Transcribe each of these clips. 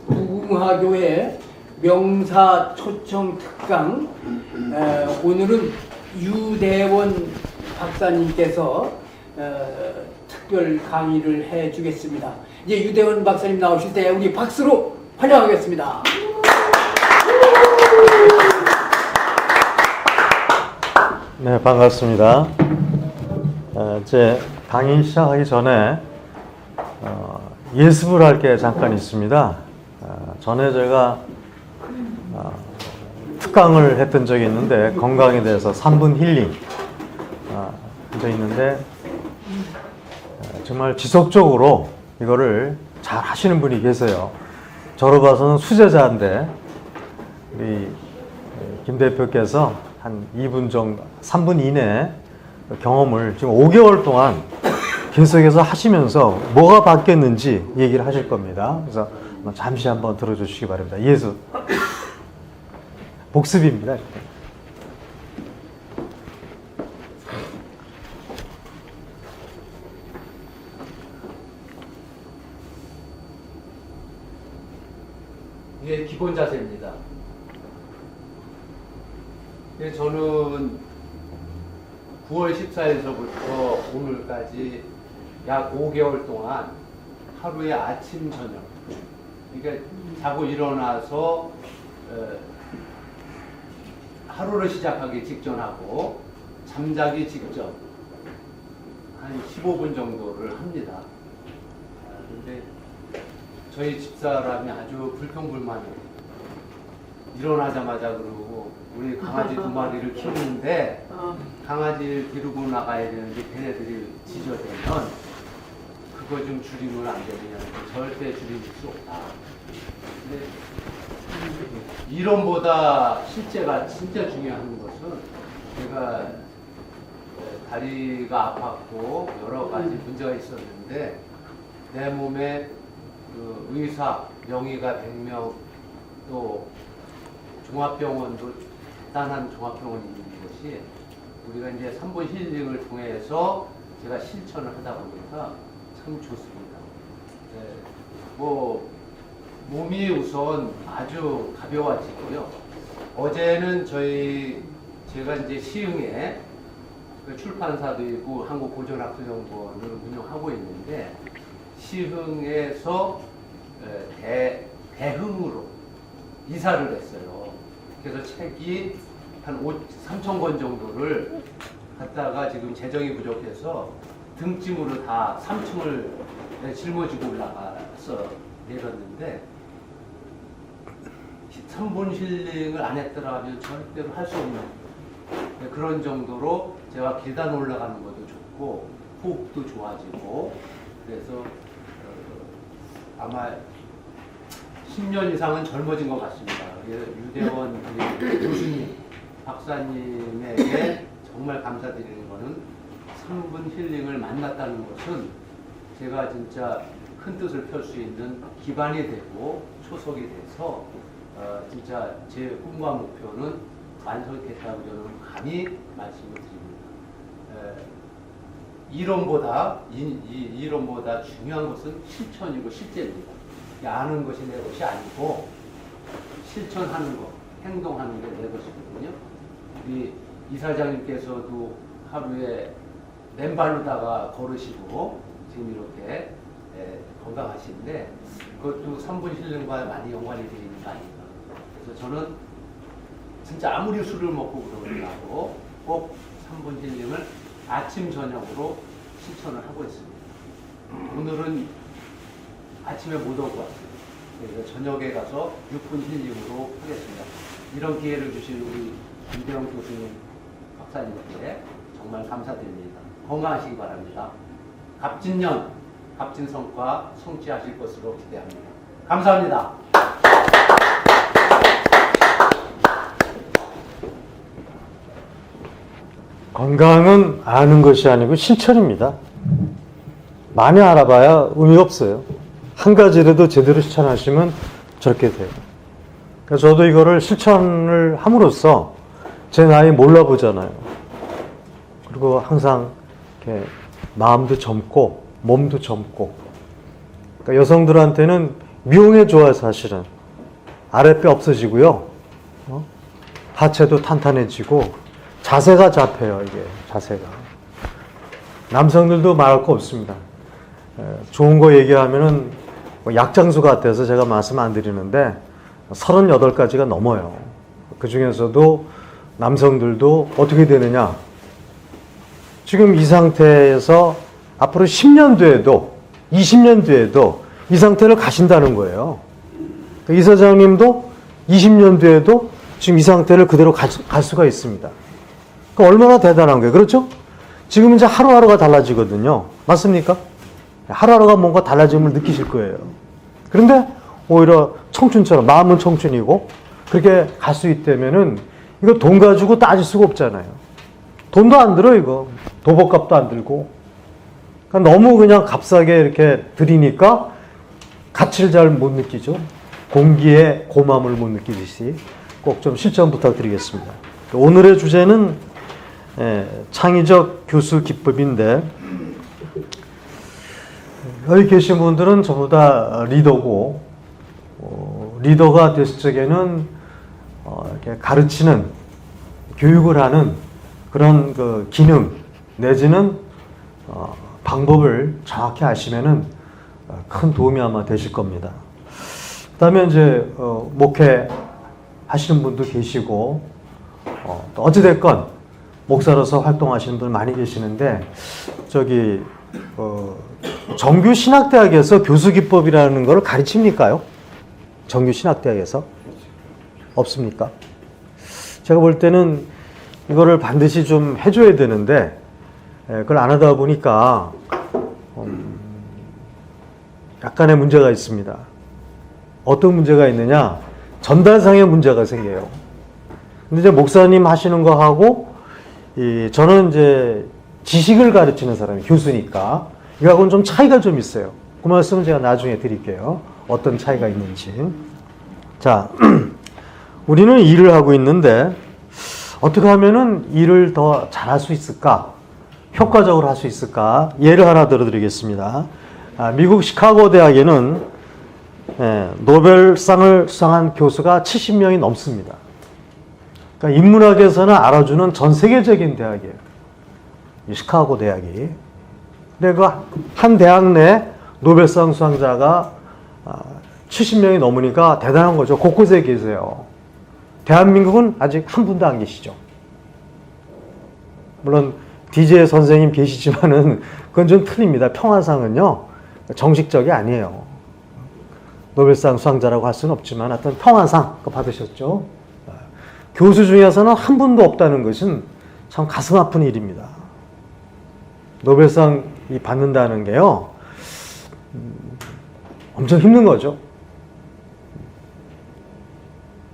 무궁화교회 명사 초청 특강, 오늘은 유대원 박사님께서 특별 강의를 해주겠습니다. 이제 유대원 박사님 나오실 때 우리 박수로 환영하겠습니다. 네, 반갑습니다. 제 강의 시작하기 전에 예습을 할 게 잠깐 있습니다. 전에 제가 특강을 했던 적이 있는데 건강에 대해서 3분 힐링 한 적이 있는데 정말 지속적으로 이거를 잘 하시는 분이 계세요. 저로 봐서는 수제자인데 우리 김 대표께서 한 2분 정도, 3분 이내 경험을 지금 5개월 동안 계속해서 하시면서 뭐가 바뀌었는지 얘기를 하실 겁니다. 그래서 잠시 한번 들어주시기 바랍니다. 예수. 복습입니다. 이게 기본 자세입니다. 저는 9월 14일서부터 오늘까지 약 5개월 동안 하루에 아침, 저녁, 그러니까 자고 일어나서 하루를 시작하기 직전하고 잠자기 직전 한 15분 정도를 합니다. 근데 저희 집사람이 아주 불평불만해요. 일어나자마자 그러고 우리 강아지 2마리를 키우는데 강아지를 데리고 나가야 되는데 걔네들이 짖어대면 그거 좀 줄이면 안 되느냐. 절대 줄일 수 없다. 근데 이론보다 실제가 진짜 중요한 것은 제가 다리가 아팠고 여러 가지 문제가 있었는데 내 몸에 그 의사, 명의가 100명 또 종합병원도 단단한 종합병원이 있는 것이 우리가 이제 3분 힐링을 통해서 제가 실천을 하다 보니까 참 좋습니다. 뭐 몸이 우선 아주 가벼워지고요. 어제는 제가 이제 시흥에 출판사도 있고 한국고전학술연구원을 운영하고 있는데 시흥에서 대흥으로 이사를 했어요. 그래서 책이 한 3,000권 정도를 갖다가 지금 재정이 부족해서 등짐으로 다 3층을 짊어지고 올라가서 내렸는데 3분 힐링을 안 했더라 하면 절대로 할 수 없는 그런 정도로 제가 계단 올라가는 것도 좋고 호흡도 좋아지고 그래서 아마 10년 이상은 젊어진 것 같습니다. 유대원 교수님, 박사님에게 정말 감사드리는 것은 3분 힐링을 만났다는 것은 제가 진짜 큰 뜻을 펼 수 있는 기반이 되고 초석이 돼서 진짜 제 꿈과 목표는 완성됐다고 저는 감히 말씀을 드립니다. 이론보다 중요한 것은 실천이고 실제입니다. 아는 것이 내 것이 아니고 실천하는 것, 행동하는 게 내 것이거든요. 우리 이사장님께서도 하루에 맨발로다가 걸으시고 지금 이렇게 건강하신데 그것도 3분 힐링과 많이 연관이 되어 있는 거 아닌가. 그래서 저는 진짜 아무리 술을 먹고 그러더라도 꼭 3분 힐링을 아침 저녁으로 실천을 하고 있습니다. 오늘은 아침에 못 오고 왔어요. 그래서 저녁에 가서 6분 힐링으로 하겠습니다. 이런 기회를 주신 우리 김대영 교수님, 박사님께 정말 감사드립니다. 건강하시기 바랍니다. 갑진년, 갑진성과 성취하실 것으로 기대합니다. 감사합니다. 건강은 아는 것이 아니고 실천입니다. 많이 알아봐야 의미 없어요. 한 가지라도 제대로 실천하시면 저렇게 돼요. 그래서 저도 이거를 실천을 함으로써 제 나이 몰라보잖아요. 그리고 항상 이렇게 마음도 젊고 몸도 젊고 그러니까 여성들한테는 미용에 좋아요, 사실은. 아랫배 없어지고요. 하체도 탄탄해지고 자세가 잡혀요, 이게 자세가. 남성들도 말할 거 없습니다. 좋은 거 얘기하면은 약장수 같아서 제가 말씀 안 드리는데 38가지가 넘어요. 그 중에서도 남성들도 어떻게 되느냐. 지금 이 상태에서 앞으로 10년 뒤에도 20년 뒤에도 이 상태를 가신다는 거예요. 이 사장님도 20년 뒤에도 지금 이 상태를 그대로 갈 수가 있습니다. 그러니까 얼마나 대단한 거예요. 그렇죠? 지금 이제 하루하루가 달라지거든요. 맞습니까? 하루하루가 뭔가 달라짐을 느끼실 거예요. 그런데 오히려 청춘처럼 마음은 청춘이고 그렇게 갈 수 있다면은 이거 돈 가지고 따질 수가 없잖아요. 돈도 안 들어 이거. 도복값도 안 들고. 그러니까 너무 그냥 값싸게 이렇게 드리니까 가치를 잘 못 느끼죠. 공기의 고마움을 못 느끼듯이 꼭 좀 실천 부탁드리겠습니다. 오늘의 주제는 창의적 교수 기법인데 여기 계신 분들은 전부 다 리더고 리더가 됐을 적에는 이렇게 가르치는 교육을 하는 그런 그 기능 내지는 방법을 정확히 아시면은 큰 도움이 아마 되실 겁니다. 그다음에 이제 목회 하시는 분도 계시고 또 어찌됐건 목사로서 활동하시는 분 많이 계시는데 저기 정규 신학대학에서 교수 기법이라는 걸 가르칩니까요? 정규 신학대학에서 없습니까? 제가 볼 때는 이거를 반드시 좀 해줘야 되는데 그걸 안 하다 보니까 약간의 문제가 있습니다. 어떤 문제가 있느냐? 전달상의 문제가 생겨요. 근데 이제 목사님 하시는 거 하고 저는 이제 지식을 가르치는 사람이 교수니까 이거하고는 좀 차이가 좀 있어요. 그 말씀은 제가 나중에 드릴게요. 어떤 차이가 있는지. 자, 우리는 일을 하고 있는데 어떻게 하면은 일을 더 잘할 수 있을까? 효과적으로 할 수 있을까? 예를 하나 들어드리겠습니다. 미국 시카고 대학에는 노벨상을 수상한 교수가 70명이 넘습니다. 그러니까 인문학에서는 알아주는 전 세계적인 대학이에요. 시카고 대학이. 근데 그 한 대학 내 노벨상 수상자가 70명이 넘으니까 대단한 거죠. 곳곳에 계세요. 대한민국은 아직 한 분도 안 계시죠. 물론 DJ 선생님 계시지만은 그건 좀 틀립니다. 평화상은요 정식적이 아니에요. 노벨상 수상자라고 할 수는 없지만 하여튼 평화상 그거 받으셨죠. 교수 중에서는 한 분도 없다는 것은 참 가슴 아픈 일입니다. 노벨상이 받는다는 게요 엄청 힘든 거죠.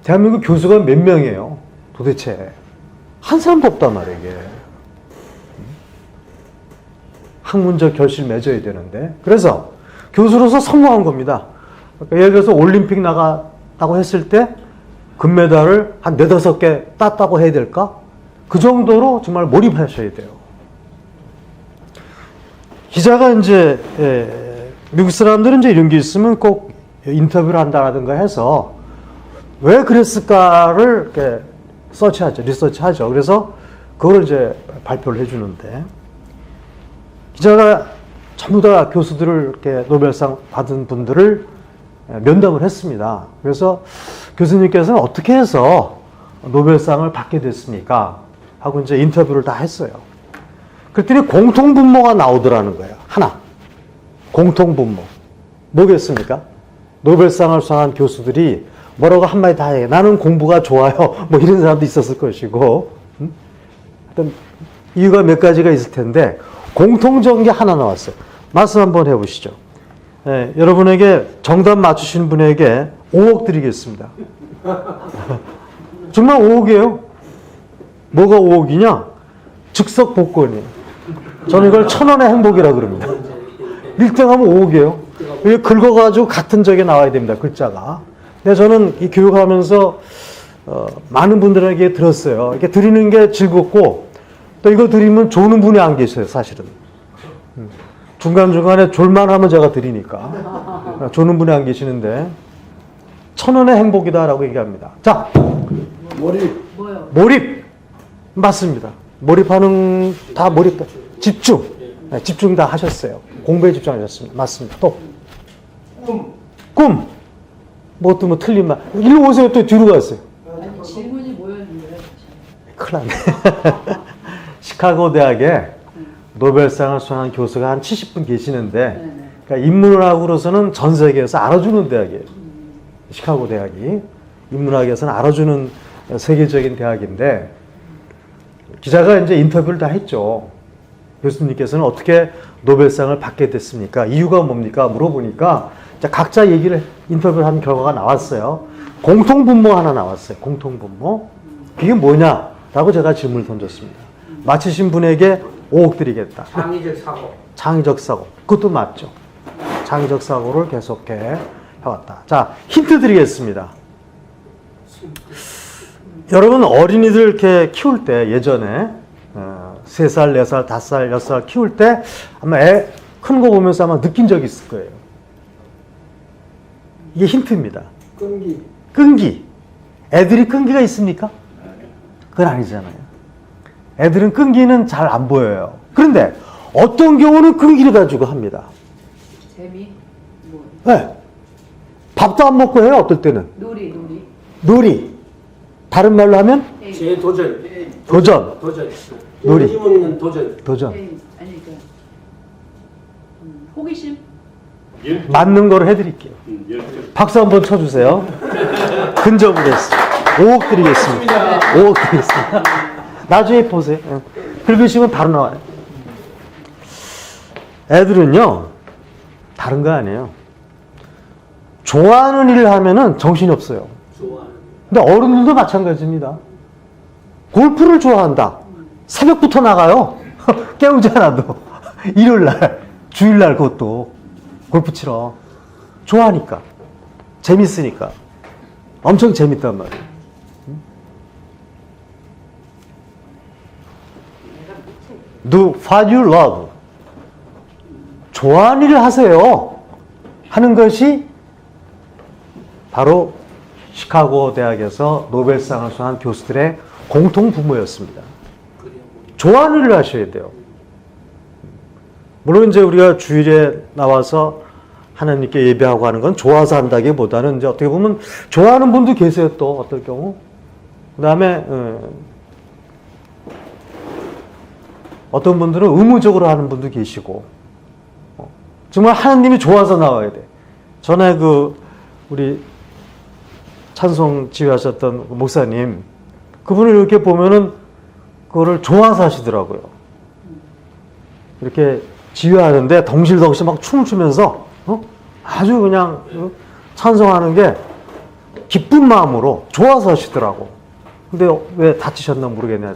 대한민국 교수가 몇 명이에요? 도대체 한 사람도 없단 말이에요. 이게. 학문적 결실 맺어야 되는데 그래서 교수로서 성공한 겁니다. 그러니까 예를 들어서 올림픽 나갔다고 했을 때 금메달을 한 4-5개 땄다고 해야 될까? 그 정도로 정말 몰입하셔야 돼요. 기자가 이제 미국 사람들은 이제 이런 게 있으면 꼭 인터뷰를 한다라든가 해서 왜 그랬을까를 이렇게 서치하죠. 리서치하죠. 그래서 그걸 이제 발표를 해주는데 기자가 전부 다 교수들을 이렇게 노벨상 받은 분들을 면담을 했습니다. 그래서 교수님께서는 어떻게 해서 노벨상을 받게 됐습니까? 하고 이제 인터뷰를 다 했어요. 그랬더니 공통분모가 나오더라는 거예요. 하나. 공통분모. 뭐겠습니까? 노벨상을 수상한 교수들이 뭐라고 한마디 다 해. 나는 공부가 좋아요. 뭐 이런 사람도 있었을 것이고. 하여튼 이유가 몇 가지가 있을 텐데 공통적인 게 하나 나왔어요. 말씀 한번 해보시죠. 여러분에게 정답 맞추신 분에게 5억 드리겠습니다. 정말 5억이에요. 뭐가 5억이냐? 즉석 복권이에요. 저는 이걸 1,000원의 행복이라고 그럽니다. 1등하면 5억이에요. 이게 긁어가지고 같은 적에 나와야 됩니다. 글자가. 근데 저는 이 교육하면서 많은 분들에게 들었어요. 이렇게 드리는 게 즐겁고 또 이거 드리면 좋은 분이 안 계셔요. 사실은. 중간중간에 졸만하면 제가 드리니까. 조는 분이 안 계시는데, 1,000원의 행복이다라고 얘기합니다. 자, 머리. 뭐요? 몰입. 맞습니다. 몰입하는, 다 몰입, 집중. 네, 집중 다 하셨어요. 공부에 집중하셨습니다. 맞습니다. 또. 꿈. 뭐또 뭐 틀린 말. 일로 오세요. 또 뒤로 갔어요. 아니, 질문이 뭐였는데요? 큰일 났네. 시카고 대학에 노벨상을 수상한 교수가 한 70분 계시는데, 네네. 그러니까 인문학으로서는 전 세계에서 알아주는 대학이에요. 시카고 대학이. 인문학에서는 알아주는 세계적인 대학인데, 기자가 이제 인터뷰를 다 했죠. 교수님께서는 어떻게 노벨상을 받게 됐습니까? 이유가 뭡니까? 물어보니까 각자 인터뷰를 한 결과가 나왔어요. 공통분모 하나 나왔어요. 공통분모. 그게 뭐냐라고 제가 질문을 던졌습니다. 맞히신 분에게 5억 드리겠다. 창의적 사고. 창의적 사고. 그것도 맞죠. 창의적 사고를 계속해 해왔다. 자, 힌트 드리겠습니다. 여러분 어린이들 이렇게 키울 때 예전에 3살, 4살, 5살, 6살 키울 때 아마 애 큰 거 보면서 아마 느낀 적이 있을 거예요. 이게 힌트입니다. 끈기. 끈기. 애들이 끈기가 있습니까? 그건 아니잖아요. 애들은 끈기는 잘 안 보여요. 그런데 어떤 경우는 끈기를 가지고 합니다. 재미? 뭐? 네. 밥도 안 먹고 해요. 어떨 때는. 놀이. 놀이. 다른 말로 하면 제 도전. 도전. 도전. 놀이. 힘은 있는 도전. 도전. 아니, 호기심? 맞는 거로 해드릴게요. 박수 한번 쳐주세요. 근접을 했어요. 5억 드리겠습니다. 5억 드리겠습니다. 나중에 보세요. 긁으시면 바로 나와요. 애들은요, 다른 거 아니에요. 좋아하는 일을 하면은 정신이 없어요. 좋아하는. 근데 어른들도 마찬가지입니다. 골프를 좋아한다. 새벽부터 나가요. 깨우지 않아도. 일요일날, 주일날 그것도. 골프 치러. 좋아하니까. 재밌으니까. 엄청 재밌단 말이에요. Do what you love. 좋아하는 일을 하세요. 하는 것이 바로 시카고 대학에서 노벨상을 수상한 교수들의 공통 분모였습니다. 좋아하는 일을 하셔야 돼요. 물론 이제 우리가 주일에 나와서 하나님께 예배하고 하는 건 좋아서 한다기보다는 이제 어떻게 보면 좋아하는 분도 계세요. 또 어떨 경우. 그 다음에 어떤 분들은 의무적으로 하는 분도 계시고 정말 하나님이 좋아서 나와야 돼. 전에 우리 찬송 지휘하셨던 목사님 그분을 이렇게 보면은 그거를 좋아서 하시더라고요. 이렇게 지휘하는데 덩실덩실 막 춤을 추면서 아주 그냥 찬송하는 게 기쁜 마음으로 좋아서 하시더라고. 근데 왜 다치셨나 모르겠네.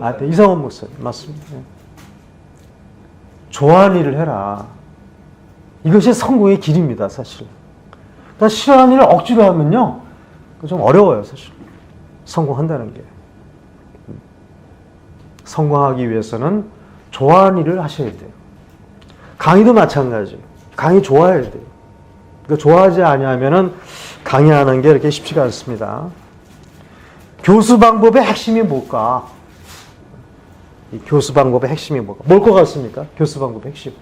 하여튼 이상원 목사님 맞습니다. 좋아하는 일을 해라. 이것이 성공의 길입니다. 사실. 그러니까 싫어하는 일을 억지로 하면요 좀 어려워요. 사실 성공한다는 게. 성공하기 위해서는 좋아하는 일을 하셔야 돼요. 강의도 마찬가지. 강의 좋아해야 돼요. 그러니까 좋아하지 않으면은 강의하는 게 이렇게 쉽지가 않습니다. 교수 방법의 핵심이 뭘까? 이 교수 방법의 핵심이 뭘까? 뭘 것 같습니까? 교수 방법의 핵심.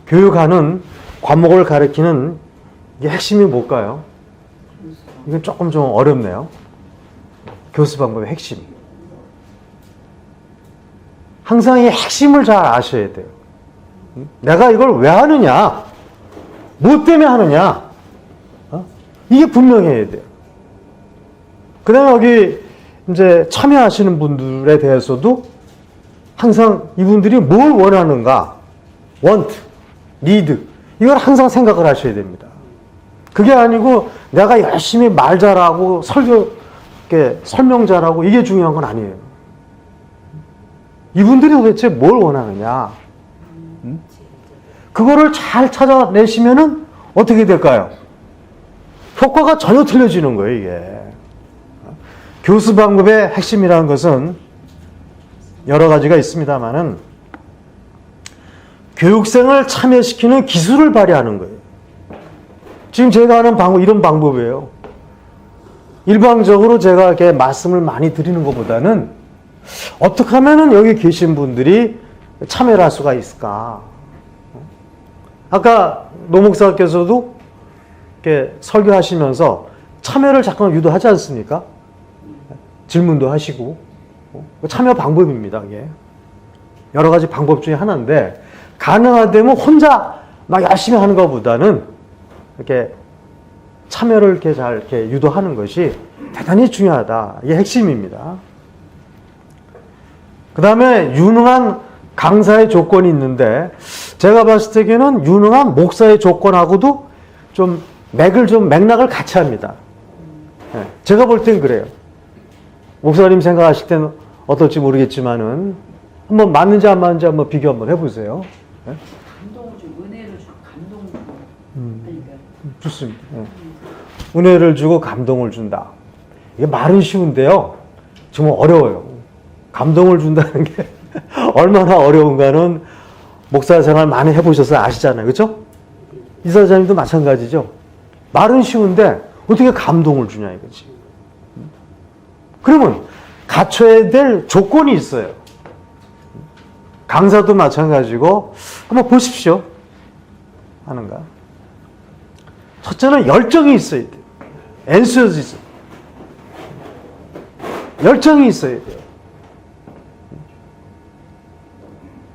교육하는 과목을 가르치는 이게 핵심이 뭘까요? 이건 조금 좀 어렵네요. 교수 방법의 핵심. 항상 이 핵심을 잘 아셔야 돼요. 내가 이걸 왜 하느냐? 뭐 때문에 하느냐? 이게 분명해야 돼요. 그 다음에 여기 이제 참여하시는 분들에 대해서도 항상 이분들이 뭘 원하는가? want, need. 이걸 항상 생각을 하셔야 됩니다. 그게 아니고 내가 열심히 말 잘하고 설명 잘하고 이게 중요한 건 아니에요. 이분들이 도대체 뭘 원하느냐? 그거를 잘 찾아내시면은 어떻게 될까요? 효과가 전혀 틀려지는 거예요, 이게. 교수 방법의 핵심이라는 것은 여러 가지가 있습니다만은 교육생을 참여시키는 기술을 발휘하는 거예요. 지금 제가 하는 방법, 이런 방법이에요. 일방적으로 제가 이렇게 말씀을 많이 드리는 것보다는 어떻게 하면은 여기 계신 분들이 참여를 할 수가 있을까? 아까 노 목사께서도 이렇게 설교하시면서 참여를 잠깐 유도하지 않습니까? 질문도 하시고. 참여 방법입니다, 이게. 여러 가지 방법 중에 하나인데, 가능하다면 혼자 막 열심히 하는 것보다는 이렇게 참여를 이렇게 잘 이렇게 유도하는 것이 대단히 중요하다. 이게 핵심입니다. 그 다음에 유능한 강사의 조건이 있는데, 제가 봤을 때에는 유능한 목사의 조건하고도 좀 맥락을 같이 합니다. 네, 제가 볼 땐 그래요. 목사님 생각하실 때는 어떨지 모르겠지만은 한번 맞는지 안 맞는지 한번 비교 한번 해보세요. 네? 감동을 주고 은혜를 주고 감동을 주고 하니까 좋습니다. 네. 은혜를 주고 감동을 준다. 이게 말은 쉬운데요. 정말 어려워요. 감동을 준다는 게 얼마나 어려운가는 목사 생활 많이 해보셔서 아시잖아요. 그렇죠? 이사장님도 마찬가지죠. 말은 쉬운데 어떻게 감동을 주냐 이거지. 그러면 갖춰야 될 조건이 있어요. 강사도 마찬가지고 한번 보십시오. 하는가? 첫째는 열정이 있어야 돼요. 엔수어지즘. 열정이 있어야 돼요.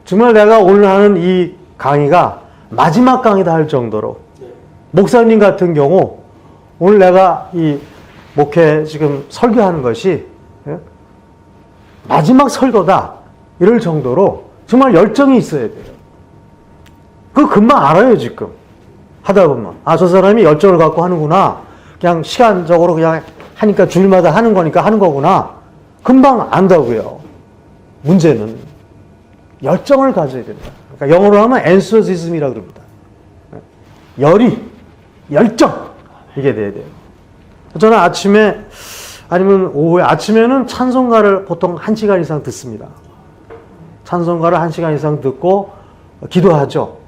정말 내가 오늘 하는 이 강의가 마지막 강의다 할 정도로 목사님 같은 경우 오늘 내가 이 목회 지금 설교하는 것이 마지막 설교다 이럴 정도로 정말 열정이 있어야 돼요. 그거 금방 알아요 지금 하다 보면. 아, 저 사람이 열정을 갖고 하는구나. 그냥 시간적으로 그냥 하니까 주일마다 하는 거니까 하는 거구나. 금방 안다고요. 문제는 열정을 가져야 된다. 그러니까 영어로 하면 enthusiasm이라고 그럽니다. 열정 이게 돼야 돼요. 저는 아침에 아니면 오후에 아침에는 찬송가를 보통 1시간 이상 듣습니다. 찬송가를 1시간 이상 듣고 기도하죠.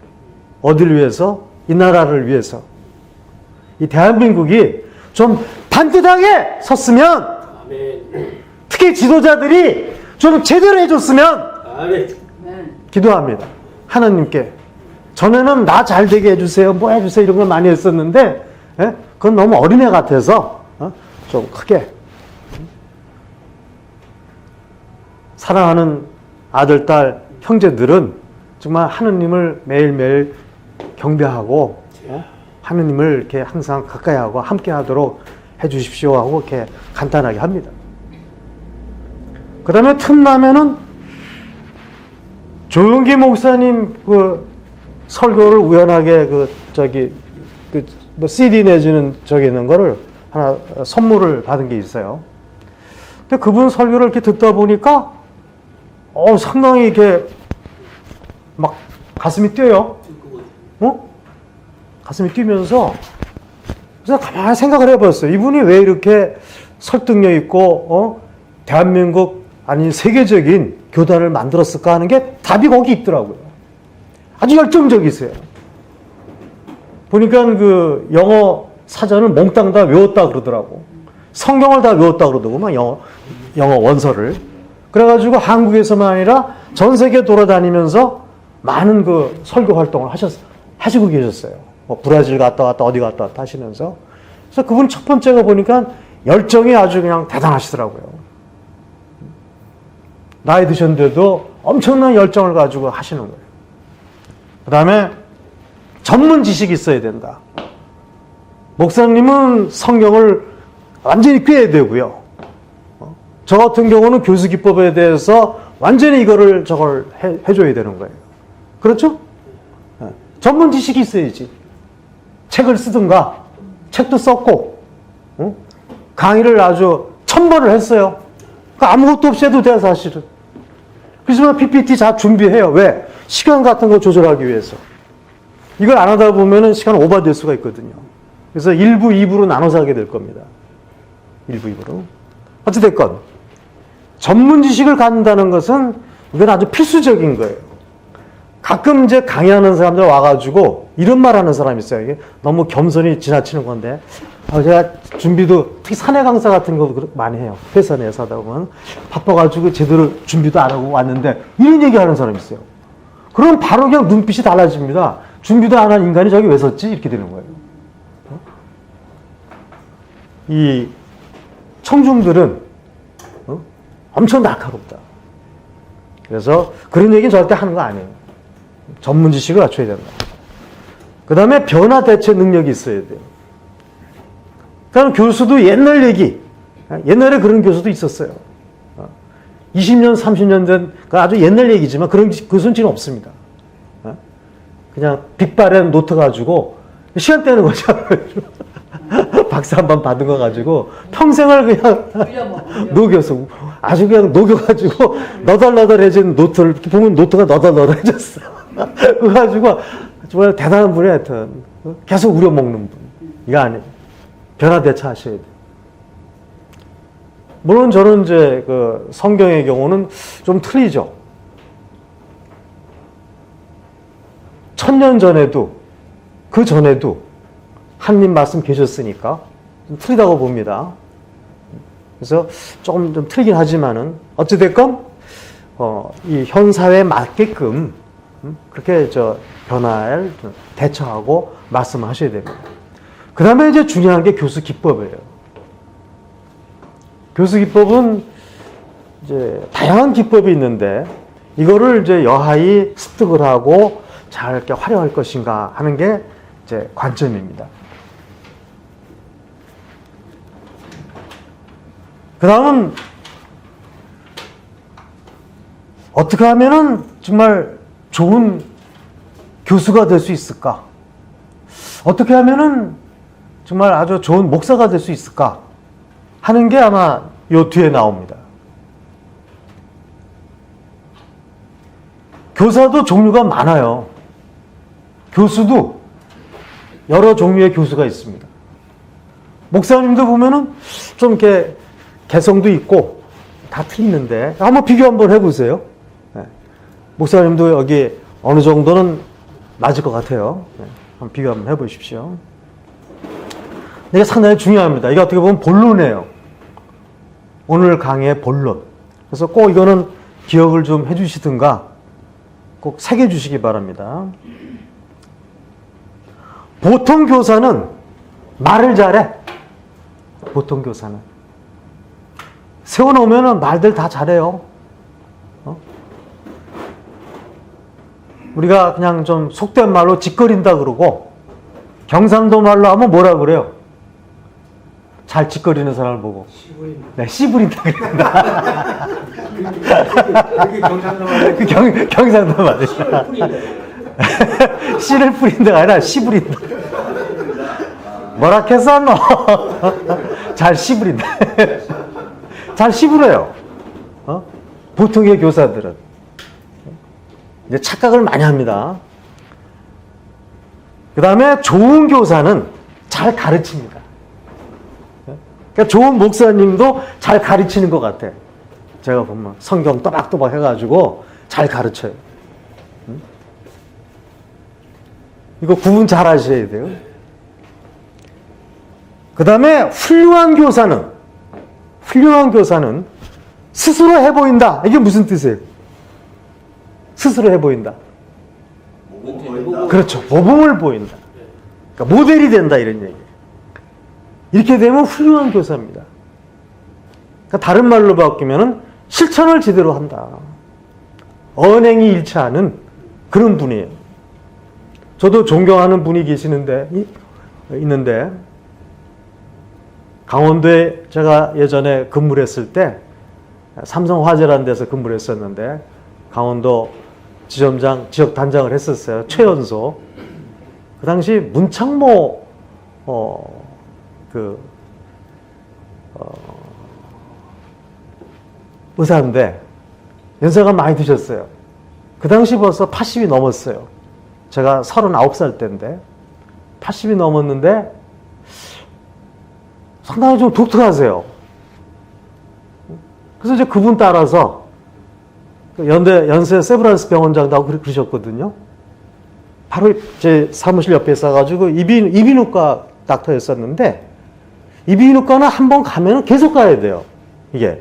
어디를 위해서? 이 나라를 위해서. 이 대한민국이 좀 단뜻하게 섰으면, 아멘. 특히 지도자들이 좀 제대로 해줬으면 아멘. 기도합니다. 하나님께. 전에는 나 잘 되게 해주세요, 뭐 해주세요 이런 걸 많이 했었는데 그건 너무 어린애 같아서 좀 크게 사랑하는 아들, 딸, 형제들은 정말 하느님을 매일매일 경배하고 하느님을 이렇게 항상 가까이 하고 함께 하도록 해 주십시오 하고 이렇게 간단하게 합니다. 그 다음에 틈나면은 조용기 목사님 그 설교를 우연하게 뭐 CD 내지는 저기 있는 거를 하나 선물을 받은 게 있어요. 근데 그분 설교를 이렇게 듣다 보니까 상당히 이렇게 막 가슴이 뛰어요. 가슴이 뛰면서 그래서 가만히 생각을 해봤어요. 이분이 왜 이렇게 설득력 있고 대한민국 아니 세계적인 교단을 만들었을까 하는 게 답이 거기 있더라고요. 아주 열정적이세요. 보니까 그 영어 사전을 몽땅 다 외웠다 그러더라고. 성경을 다 외웠다 그러더구만, 영어 원서를. 그래가지고 한국에서만 아니라 전 세계 돌아다니면서 많은 그 설교 활동을 하시고 계셨어요. 뭐 브라질 갔다 왔다 어디 갔다 왔다 하시면서. 그래서 그분 첫 번째가 보니까 열정이 아주 그냥 대단하시더라고요. 나이 드셨는데도 엄청난 열정을 가지고 하시는 거예요. 그 다음에 전문 지식이 있어야 된다. 목사님은 성경을 완전히 꿰야 되고요. 저 같은 경우는 교수 기법에 대해서 완전히 이거를 저걸 해줘야 되는 거예요. 그렇죠? 전문 지식이 있어야지. 책을 쓰든가, 책도 썼고, 강의를 아주 1000번을 했어요. 그러니까 아무것도 없이 해도 돼요, 사실은. 그렇지만 PPT 다 준비해요. 왜? 시간 같은 거 조절하기 위해서. 이걸 안 하다 보면은 시간 오버될 수가 있거든요. 그래서 1부, 2부로 나눠서 하게 될 겁니다. 1부, 2부로. 어찌됐건, 전문 지식을 갖는다는 것은 이건 아주 필수적인 거예요. 가끔 이제 강의하는 사람들 와가지고 이런 말 하는 사람이 있어요. 이게 너무 겸손히 지나치는 건데, 제가 준비도, 특히 사내 강사 같은 것도 많이 해요. 회사 내에서 하다 보면. 바빠가지고 제대로 준비도 안 하고 왔는데, 이런 얘기 하는 사람이 있어요. 그럼 바로 그냥 눈빛이 달라집니다. 준비도 안 한 인간이 저기 왜 섰지? 이렇게 되는 거예요. 이 청중들은 엄청 날카롭다. 그래서 그런 얘기는 절대 하는 거 아니에요. 전문 지식을 갖춰야 된다. 그 다음에 변화 대처 능력이 있어야 돼요. 그러니까 교수도 옛날 얘기, 옛날에 그런 교수도 있었어요. 20년, 30년 전, 아주 옛날 얘기지만 그런 교수는 지금 없습니다. 그냥 빅발에 노트 가지고 시간 떼는 거죠. 박사 한 번 받은 거 가지고 평생을 그냥 녹여서 아주 그냥 녹여가지고 너덜너덜해진 노트를 보면 노트가 너덜너덜해졌어. 그거 가지고 정말 대단한 분이 하여튼 계속 우려먹는 분. 이거 아니에요. 변화 대처하셔야 돼요. 물론 저는 이제 그 성경의 경우는 좀 틀리죠. 1000년 전에도 그 전에도 하나님 말씀 계셨으니까 좀 틀리다고 봅니다. 그래서 조금 좀 틀리긴 하지만은 어찌됐건 이 현 사회에 맞게끔 그렇게 변화에 대처하고 말씀하셔야 됩니다. 그 다음에 이제 중요한 게 교수 기법이에요. 교수 기법은 이제 다양한 기법이 있는데 이거를 이제 여하이 습득을 하고 잘 이렇게 활용할 것인가 하는 게 이제 관점입니다. 그 다음은 어떻게 하면은 정말 좋은 교수가 될 수 있을까? 어떻게 하면은 정말 아주 좋은 목사가 될 수 있을까? 하는 게 아마 요 뒤에 나옵니다. 교사도 종류가 많아요. 교수도 여러 종류의 교수가 있습니다. 목사님도 보면은 좀 이렇게 개성도 있고 다 틀리는데 한번 비교 한번 해보세요. 네. 목사님도 여기 어느 정도는 맞을 것 같아요. 네. 한번 비교 한번 해보십시오. 이게 상당히 중요합니다. 이게 어떻게 보면 본론이에요. 오늘 강의의 본론. 그래서 꼭 이거는 기억을 좀 해주시든가 꼭 새겨주시기 바랍니다. 보통 교사는 말을 잘해. 보통 교사는. 세워놓으면 말들 다 잘해요. 우리가 그냥 좀 속된 말로 짓거린다 그러고 경상도 말로 하면 뭐라 그래요? 잘 짓거리는 사람을 보고. 시부린. 네, 씨부린다 그런다. 그게 경상도 말이에요. 그 경상도 말이에요. 씨를 뿌린다. 씨를 뿌린다가 아니라 씨부린다. 뭐라 했어 너? 잘 씨부린다. 잘 씨부려요. 보통의 교사들은 이제 착각을 많이 합니다. 그 다음에 좋은 교사는 잘 가르칩니다. 그러니까 좋은 목사님도 잘 가르치는 것 같아. 제가 보면 성경 또박또박 해가지고 잘 가르쳐요. 이거 구분 잘 하셔야 돼요. 그 다음에 훌륭한 교사는 스스로 해보인다. 이게 무슨 뜻이에요? 스스로 해보인다. 그렇죠. 모범을 보인다. 그러니까 모델이 된다 이런 얘기예요. 이렇게 되면 훌륭한 교사입니다. 그러니까 다른 말로 바뀌면은 실천을 제대로 한다. 언행이 일치하는 그런 분이에요. 저도 존경하는 분이 있는데 강원도에 제가 예전에 근무를 했을 때 삼성화재라는 데서 근무를 했었는데 강원도 지점장, 지역단장을 했었어요. 최연소. 그 당시 문창모 의사인데 연세가 많이 드셨어요. 그 당시 벌써 80이 넘었어요. 제가 39살 때인데 80이 넘었는데 상당히 좀 독특하세요. 그래서 이제 그분 따라서 연세 세브란스 병원장도 하고 그러셨거든요. 바로 제 사무실 옆에 있어가지고 이비인후과 닥터였었는데, 이비인후과는 한 번 가면 계속 가야 돼요. 이게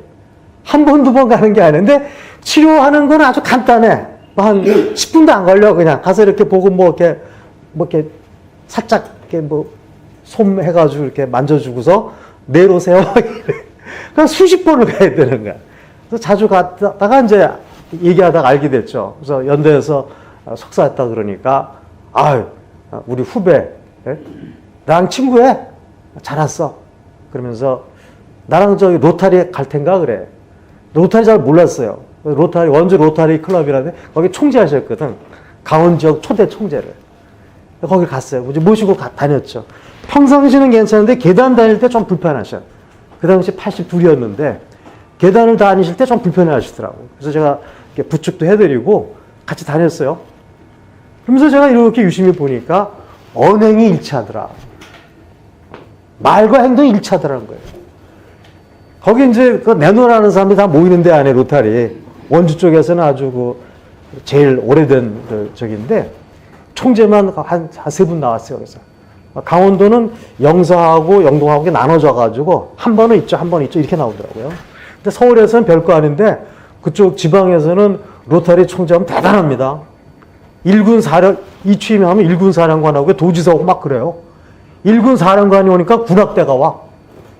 한 번, 두 번 가는 게 아닌데, 치료하는 건 아주 간단해. 뭐 한 10분도 안 걸려. 그냥 가서 이렇게 보고 뭐 이렇게 살짝 이렇게 솜 해가지고 이렇게 만져주고서 내려오세요. 그냥 수십 번을 가야 되는 거야. 그래서 자주 갔다가 이제 얘기하다가 알게 됐죠. 그래서 연대에서 석사했다 그러니까, 우리 후배, 나랑 친구해? 잘 왔어. 그러면서 나랑 저기 로타리 갈 텐가 그래. 로타리 잘 몰랐어요. 원주 로타리 클럽이라는데 거기 총재하셨거든. 강원 지역 초대 총재를. 거기 갔어요. 모시고 다녔죠. 평상시는 괜찮은데 계단 다닐 때 좀 불편하셔. 그 당시 82이었는데 계단을 다니실 때 좀 불편해 하시더라고요. 그래서 제가 이렇게 부축도 해드리고 같이 다녔어요. 그러면서 제가 이렇게 유심히 보니까 언행이 일치하더라. 말과 행동이 일치하더라는 거예요. 거기 이제 그 내노라는 사람이 다 모이는 데 안에 로타리. 원주 쪽에서는 아주 제일 오래된 적인데 총재만 한 세 분 나왔어요. 그래서 강원도는 영사하고 영동하고 나눠져가지고 한 번은 있죠, 한 번은 있죠 이렇게 나오더라고요. 근데 서울에서는 별거 아닌데 그쪽 지방에서는 로타리 총재하면 대단합니다. 1군 사령 이취임하면 1군 사령관하고 도지사하고 막 그래요. 1군 사령관이 오니까 군악대가 와.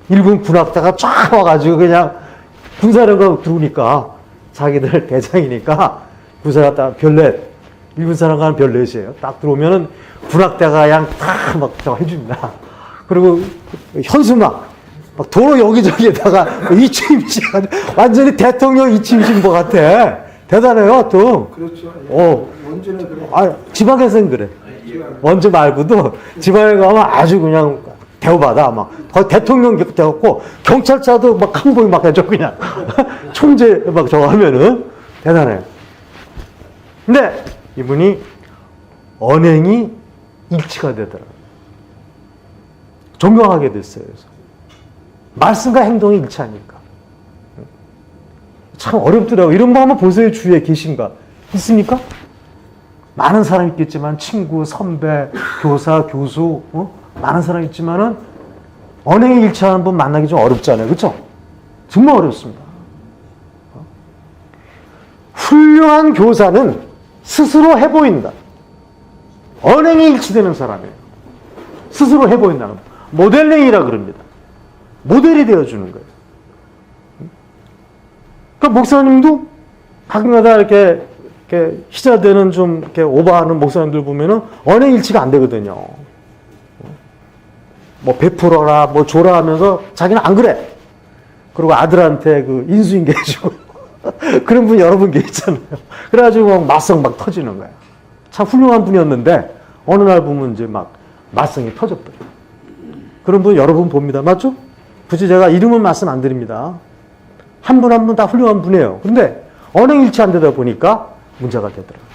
1군 군악대가 쫙 와가지고 그냥 군사령관 들어오니까 자기들 대장이니까 군사가 딱 별넷, 1군 사령관은 별넷이에요. 딱 들어오면은 군악대가 그냥 딱 해줍니다. 그리고 현수막, 막 도로 여기저기에다가 이침식, 완전히 대통령 이침식 것 같아. 대단해요, 또. 그렇죠. 어. 원주는 그래. 지방에서는 그래. 원주 말고도 지방에 가면 아주 그냥 대우받아. 막 거의 대통령 돼갖고 경찰차도 막 항복이 막 해줘 그냥. 총재 막 저거 하면은 대단해요. 근데 이분이 언행이 일치가 되더라고요. 존경하게 됐어요. 그래서 말씀과 행동이 일치하니까. 참 어렵더라고요. 이런 거 한번 보세요. 주위에 계신가? 있습니까? 많은 사람 있겠지만 친구, 선배, 교사, 교수 많은 사람 있지만은 언행이 일치하는 분 만나기 좀 어렵잖아요. 그렇죠? 정말 어렵습니다. 훌륭한 교사는 스스로 해보인다. 언행이 일치되는 사람이에요. 스스로 해보인다는 거. 모델링이라 그럽니다. 모델이 되어주는 거예요. 그러니까 목사님도 가끔가다 이렇게 희자되는 좀 이렇게 오버하는 목사님들 보면은 언행 일치가 안 되거든요. 뭐 베풀어라, 뭐 줘라 하면서 자기는 안 그래. 그리고 아들한테 그 인수인계 해주고 그런 분 여러 분 계시잖아요. 그래가지고 막 맞성 막 터지는 거야. 참 훌륭한 분이었는데 어느 날 보면 이제 막 맞성이 터져버려. 그런 분 여러 분 봅니다. 맞죠? 굳이 제가 이름은 말씀 안 드립니다. 한 분 한 분 다 훌륭한 분이에요. 그런데 언행 일치 안 되다 보니까 문제가 되더라고요.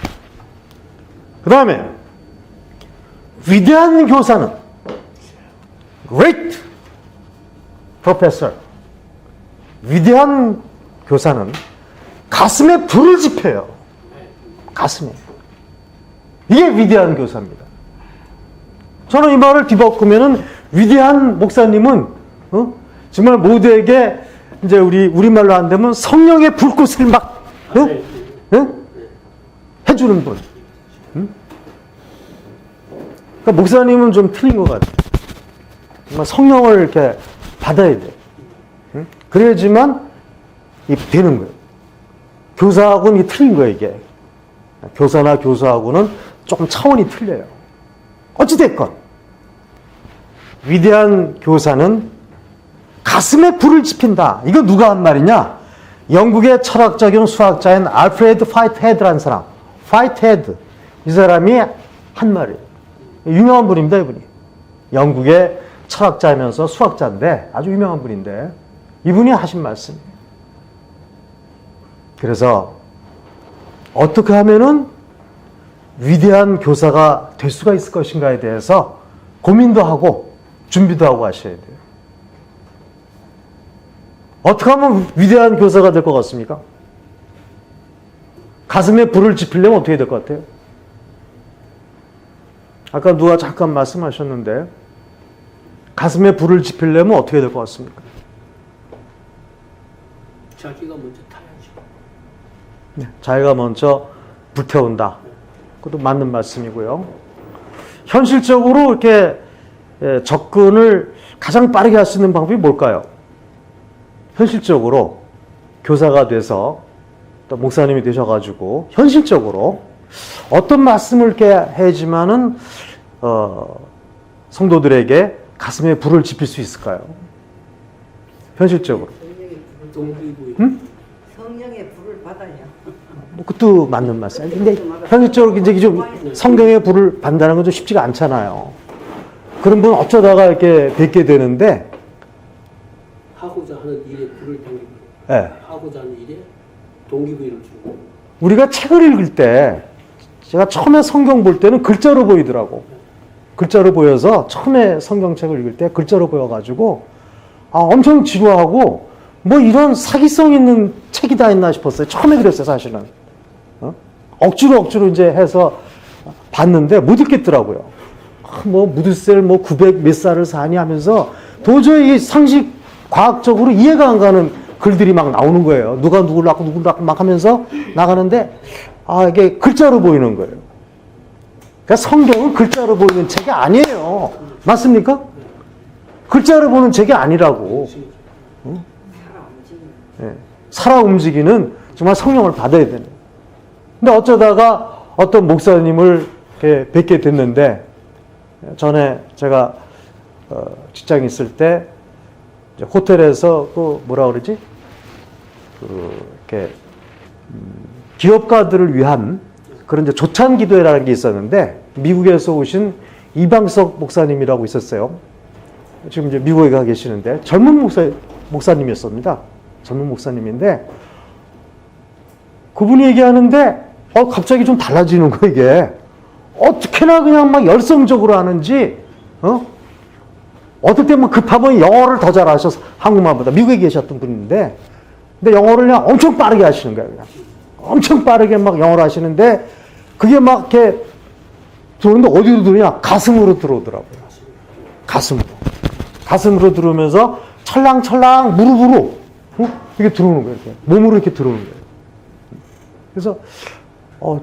그 다음에 위대한 교사는 great professor, 위대한 교사는 가슴에 불을 지펴요. 가슴에. 이게 위대한 교사입니다. 저는 이 말을 뒤바꾸면은 위대한 목사님은 정말 모두에게 이제 우리말로 안 되면 성령의 불꽃을 막 해주는 분. 그러니까 목사님은 좀 틀린 것 같아요. 정말 성령을 이렇게 받아야 돼요. 그래야지만 되는 거예요. 교사하고는 틀린 거예요, 이게. 교사나 교사하고는 조금 차원이 틀려요. 어찌됐건 위대한 교사는 가슴에 불을 지핀다. 이거 누가 한 말이냐? 영국의 철학자 겸 수학자인 알프레드 화이트헤드라는 사람. 화이트헤드. 이 사람이 한 말이에요. 유명한 분입니다, 이분이. 영국의 철학자이면서 수학자인데 아주 유명한 분인데 이분이 하신 말씀이에요. 그래서 어떻게 하면은 위대한 교사가 될 수가 있을 것인가에 대해서 고민도 하고 준비도 하고 하셔야 돼요. 어떻게 하면 위대한 교사가 될 것 같습니까? 가슴에 불을 지피려면 어떻게 될 것 같아요? 아까 누가 잠깐 말씀하셨는데 가슴에 불을 지피려면 어떻게 될 것 같습니까? 자기가 먼저 타야죠. 네, 자기가 먼저 불태운다. 그것도 맞는 말씀이고요. 현실적으로 이렇게 접근을 가장 빠르게 할 수 있는 방법이 뭘까요? 현실적으로 교사가 돼서 또 목사님이 되셔가지고 현실적으로 어떤 말씀을 이렇게 해야지만은 성도들에게 가슴에 불을 지필 수 있을까요? 현실적으로. 동기부여. 응? 성령의 불을 받아야. 뭐 그것도 맞는 말씀. 근데 현실적으로 이제 좀 성경의 불을 받는다는 건 좀 쉽지가 않잖아요. 그런 분 어쩌다가 이렇게 뵙게 되는데, 하고자 하는 일에 불을 동기부여. 예. 하고자 하는 일에 동기부여를 주고. 우리가 책을 읽을 때, 제가 처음에 성경 볼 때는 글자로 보이더라고. 글자로 보여서 처음에 성경책을 읽을 때 글자로 보여가지고, 아, 엄청 지루하고, 뭐 이런 사기성 있는 책이 다 있나 싶었어요. 처음에 그랬어요, 사실은. 억지로 이제 해서 봤는데 못 읽겠더라고요. 뭐 무드셀 뭐 900 몇 살을 사니 하면서 도저히 상식 과학적으로 이해가 안 가는 글들이 막 나오는 거예요. 누가 누구를 낳고 누구를 낳고 막 하면서 나가는데 아 이게 글자로 보이는 거예요. 그러니까 성경은 글자로 보이는 책이 아니에요. 맞습니까? 글자로 보는 책이 아니라고. 예, 살아 움직이는 정말 성령을 받아야 되는. 근데 어쩌다가 어떤 목사님을 이렇게 뵙게 됐는데 전에 제가 직장에 있을 때 이제 호텔에서 그 뭐라 그러지? 이렇게 기업가들을 위한 그런 이제 조찬 기도회라는 게 있었는데 미국에서 오신 이방석 목사님이라고 있었어요. 지금 이제 미국에 가 계시는데 젊은 목사님이었습니다. 젊은 목사님인데 그분이 얘기하는데 갑자기 좀 달라지는 거 이게 어떻게나 그냥 막 열성적으로 하는지 어떨 때 막 급하면 영어를 더 잘하셔서 한국말보다 미국에 계셨던 분인데 근데 영어를 그냥 엄청 빠르게 하시는 거예요. 그냥 엄청 빠르게 막 영어를 하시는데 그게 막 이렇게 들어오는데 어디로 들어오냐 가슴으로 들어오더라고요. 가슴으로 들어오면서 찰랑찰랑 무릎으로 이게 들어오는 거예요. 이렇게. 몸으로 이렇게 들어오는 거예요. 그래서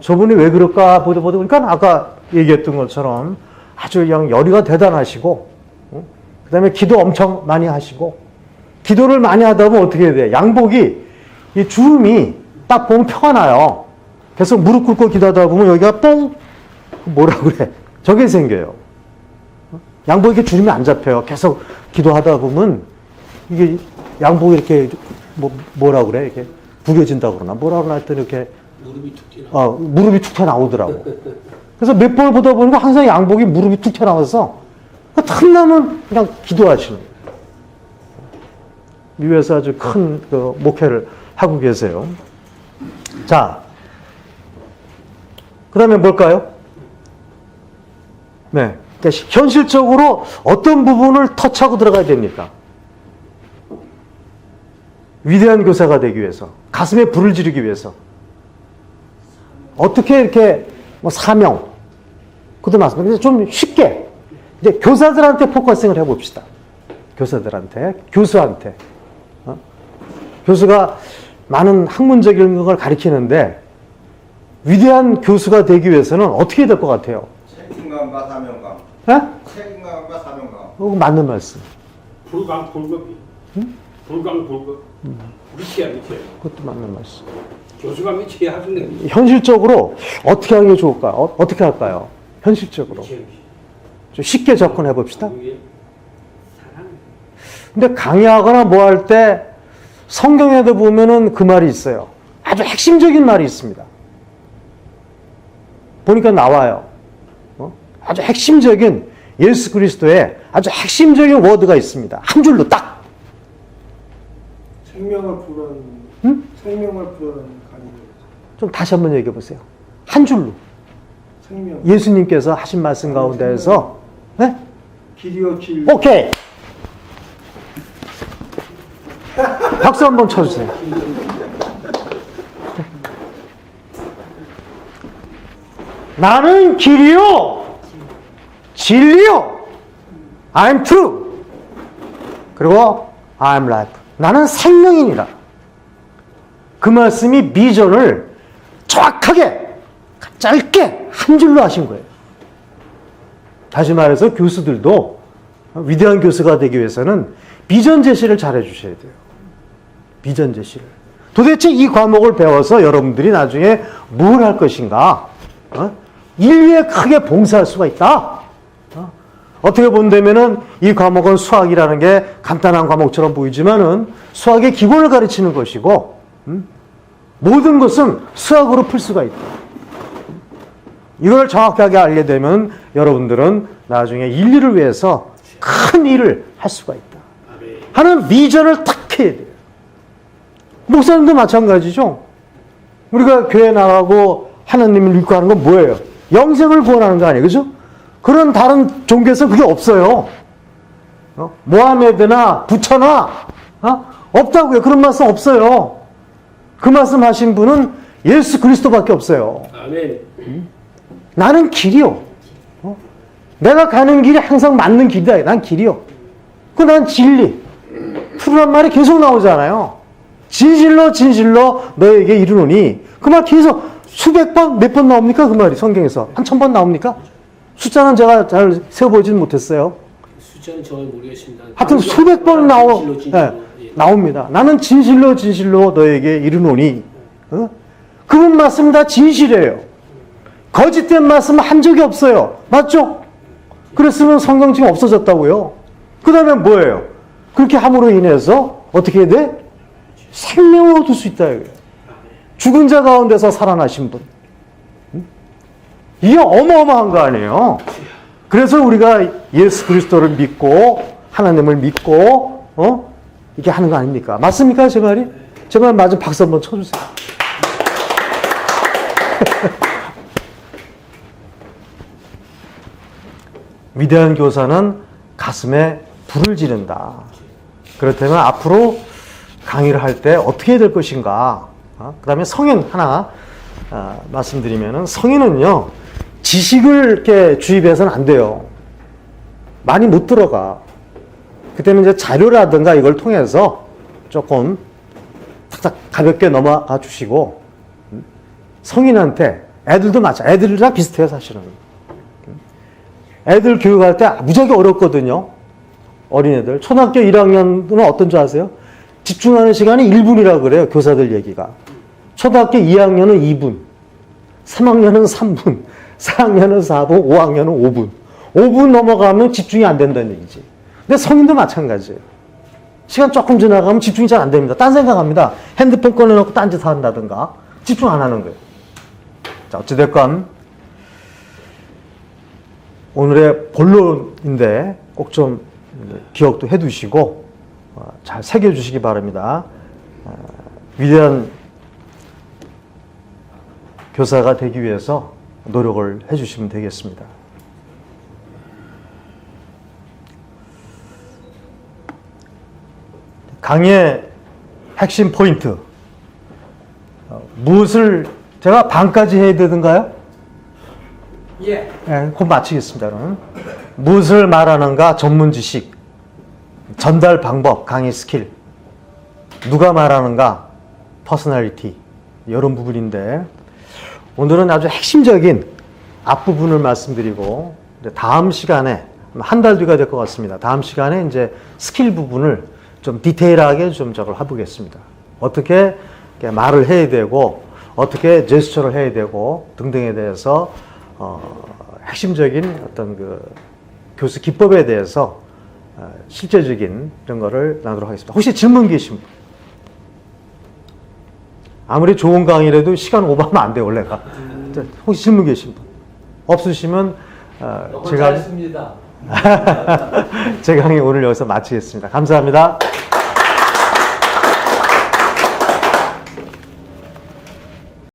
저분이 왜 그럴까 보다 보니까 아까 얘기했던 것처럼 아주 그냥 열의가 대단하시고 그 다음에 기도 엄청 많이 하시고 기도를 많이 하다 보면 어떻게 해야 돼요? 양복이 이 주름이 딱 보면 표가 나요. 계속 무릎 꿇고 기도하다 보면 여기가 뻥 뭐라 그래 저게 생겨요. 양복이 이렇게 주름이 안 잡혀요. 계속 기도하다 보면 이게 양복이 이렇게 뭐라 그래 이렇게 구겨진다 그러나 뭐라 그러나 하여튼 이렇게 무릎이 툭 튀어나오더라고. 그래서 몇 번을 보다 보니까 항상 양복이 무릎이 툭 튀어나와서 틈나면 그냥 기도하시는 거예요. 미국에서 아주 큰 그 목회를 하고 계세요. 자, 그 다음에 뭘까요? 네. 그러니까 현실적으로 어떤 부분을 터치하고 들어가야 됩니까? 위대한 교사가 되기 위해서, 가슴에 불을 지르기 위해서. 어떻게 이렇게 사명, 그도 맞습니다. 좀 쉽게 이제 교사들한테 포커싱을 해봅시다. 교사들한테, 교수한테. 교수가 많은 학문적인 걸 가르치는데 위대한 교수가 되기 위해서는 어떻게 될 것 같아요? 책임감과 사명감. 네? 책임감과 사명감. 맞는 말씀. 불강불급이. 응? 불강불급. 미치야. 그것도 맞는 말씀. 교수가 미치야 하던데. 현실적으로 어떻게 하는 게 좋을까요? 어떻게 할까요? 현실적으로. 좀 쉽게 접근해 봅시다. 근데 강의하거나 뭐 할 때 성경에도 보면은 그 말이 있어요. 아주 핵심적인 말이 있습니다. 보니까 나와요. 아주 핵심적인 예수 그리스도의 아주 핵심적인 워드가 있습니다. 한 줄로 딱. 생명을 부르는 응? 생명을 부르는 강의. 좀 다시 한번 얘기해 보세요. 한 줄로. 생명. 예수님께서 하신 말씀 가운데에서 네? 길이요 길. 오케이. 박수 한번 쳐주세요. 나는 길이요, 진리요. I'm true. 그리고 I'm life. 나는 생명이니라. 그 말씀이 비전을 정확하게 짧게 한 줄로 하신 거예요. 다시 말해서 교수들도 위대한 교수가 되기 위해서는 비전 제시를 잘 해주셔야 돼요. 비전 제시를. 도대체 이 과목을 배워서 여러분들이 나중에 뭘 할 것인가? 인류에 크게 봉사할 수가 있다. 어떻게 본다면은 이 과목은 수학이라는 게 간단한 과목처럼 보이지만은 수학의 기본을 가르치는 것이고, 모든 것은 수학으로 풀 수가 있다. 이걸 정확하게 알게 되면 여러분들은 나중에 인류를 위해서 큰 일을 할 수가 있다 하는 비전을 딱 해야 돼요. 목사님도 마찬가지죠. 우리가 교회 나가고 하나님을 믿고 하는 건 뭐예요? 영생을 구원하는 거 아니에요, 그죠? 그런 다른 종교에서 그게 없어요. 모하메드나 부처나 없다고요. 그런 말씀 없어요. 그 말씀 하신 분은 예수 그리스도밖에 없어요. 아멘. 나는 길이요. 내가 가는 길이 항상 맞는 길이다. 난 길이요. 난 진리. true란 말이 계속 나오잖아요. 진실로 진실로 너에게 이르노니. 그 말 계속 수백 번, 몇 번 나옵니까? 그 말이 성경에서. 한 1000번 나옵니까? 숫자는 제가 잘 세어보지는 못했어요. 숫자는 정말 모르겠습니다. 하여튼 수백 번 예. 나옵니다. 나는 진실로 진실로 너에게 이르노니. 그분 말씀 다 진실이에요. 거짓된 말씀 한 적이 없어요. 맞죠? 그랬으면 성경 지금 없어졌다고요. 그 다음에 뭐예요? 그렇게 함으로 인해서 어떻게 해야 돼? 생명을 얻을 수 있다. 죽은 자 가운데서 살아나신 분. 이게 어마어마한 거 아니에요? 그래서 우리가 예수 그리스도를 믿고 하나님을 믿고 이렇게 하는 거 아닙니까? 맞습니까? 제 말이? 제 말 맞으면 박수 한번 쳐주세요. 위대한 교사는 가슴에 불을 지른다. 그렇다면 앞으로 강의를 할 때 어떻게 해야 될 것인가? 그 다음에 성인 하나 말씀드리면은, 성인은요 지식을 이렇게 주입해서는 안 돼요. 많이 못 들어가. 그때는 이제 자료라든가 이걸 통해서 조금 탁탁 가볍게 넘어가 주시고, 성인한테, 애들도 애들이랑 비슷해요 사실은. 애들 교육할 때 무지하게 어렵거든요. 어린애들. 초등학교 1학년은 어떤 줄 아세요? 집중하는 시간이 1분이라고 그래요. 교사들 얘기가. 초등학교 2학년은 2분, 3학년은 3분, 4학년은 4분, 5학년은 5분. 5분 넘어가면 집중이 안 된다는 얘기지. 근데 성인도 마찬가지예요. 시간 조금 지나가면 집중이 잘 안 됩니다. 딴 생각합니다. 핸드폰 꺼내놓고 딴짓 한다든가. 집중 안 하는 거예요. 자, 어찌됐건 오늘의 본론인데 꼭 좀 기억도 해두시고 잘 새겨주시기 바랍니다. 위대한 교사가 되기 위해서 노력을 해주시면 되겠습니다. 강의의 핵심 포인트. 무엇을 제가 반까지 해야 되던가요? 예. 네, 곧 마치겠습니다. 그럼. 무엇을 말하는가 전문 지식, 전달 방법, 강의 스킬, 누가 말하는가, 퍼스널리티, 이런 부분인데 오늘은 아주 핵심적인 앞부분을 말씀드리고 다음 시간에 한 달 뒤가 될 것 같습니다. 다음 시간에 이제 스킬 부분을 좀 디테일하게 좀 저걸 해보겠습니다. 어떻게 말을 해야 되고 어떻게 제스처를 해야 되고 등등에 대해서 핵심적인 어떤 그 교수 기법에 대해서 실제적인 이런 거를 나누도록 하겠습니다. 혹시 질문 계신 분? 아무리 좋은 강의라도 시간 오버하면 안 돼요, 원래가. 혹시 질문 계신 분? 없으시면 너무 짧습니다. 제 강의 오늘 여기서 마치겠습니다. 감사합니다.